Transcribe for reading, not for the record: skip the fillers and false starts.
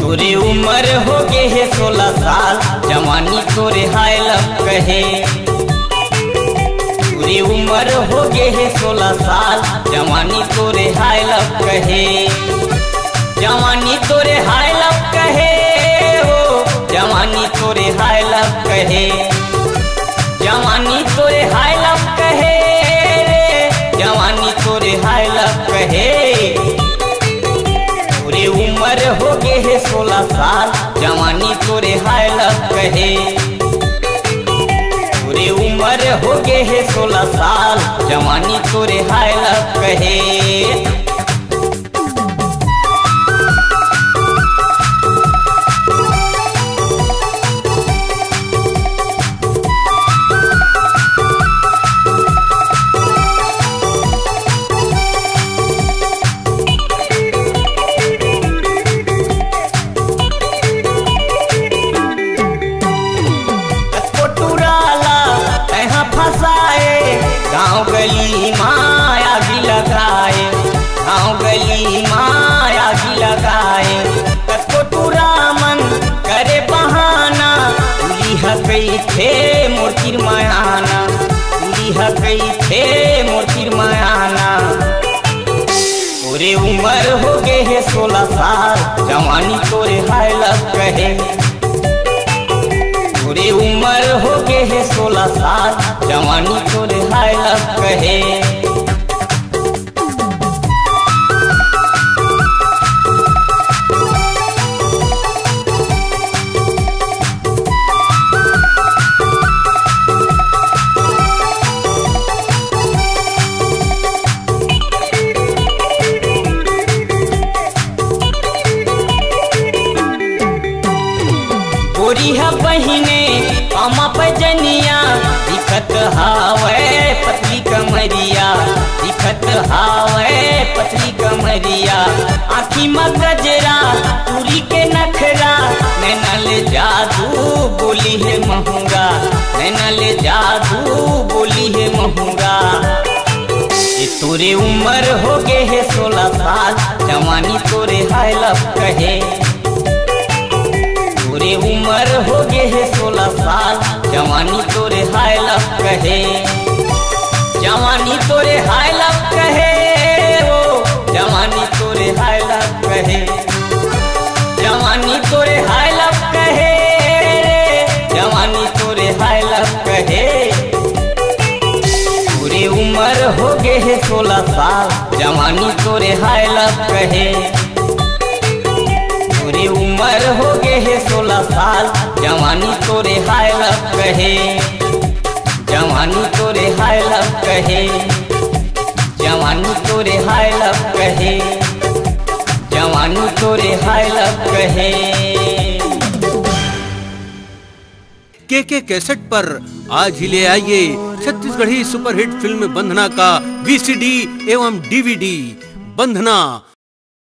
तोरे उम्र हो गए है 16 साल, जवानी तोरे हाय लब कहे। तोरे उम्र हो गए है 16 साल, जवानी तोरे हाय लब कहे। जवानी तोरे हाय लब कहे हो, जवानी तोरे हाय लब कहे। जवानी तोरे हाय लब कहे रे, जवानी तोरे हाय लब कहे। तोरे उम्र हो गए है 16 साल, जवानी तोरे हाय लब कहे। तोरे उम्र हो गए है 16 साल, जवानी तोरे हाय लब कहे। गाँव गली माया भी लगाए, गाँव गली माया भी लगाए। कतो टूरा मन करे बहाना, तुली हकई थे मूर्तिर मायाना, तुली हकई थे मूर्तिर मायाना। तोरे उम्र हो गए है 16 साल, जवानी तोरे हाय लब कहे। तोरे उम्र हो गए है 16 साल, जवानी तोरे हाय लब कहे। गोरी है बहिने पामा पैजनिया, दिखत हावे पतली कमरिया, दिखत हावे पतली कमरिया। आँखी में गजरा पूरी के नखरा, नैना ले जादू बोली है महंगा, नैना ले जादू बोली है महंगा। ये तोरे उम्र हो गए है 16 साल, जवानी तोरे हाय लब कहे। तोरे उम्र हो गए है 16 साल, जवानी तोरे हाय लब कहे। जवानी तोरे हाय लब कहे ओ, जवानी तोरे हाय लब कहे। जवानी तोरे हाय लब कहे रे, जवानी तोरे हाय लब कहे। तोरे उम्र हो गए है 16 साल, जवानी तोरे हाय लब कहे। तोरे उम्र हो गए है 16 साल, जवानी तोरे हाय लब कहे। जवानी तोरे हाय लब कहे, जवानी तोरे हाय लब कहे, जवानी तोरे हाय लब कहे। के कैसेट पर आज ही ले आइए छत्तीसगढ़ी सुपरहिट फिल्म बंधना का VCD एवं DVD। बंधना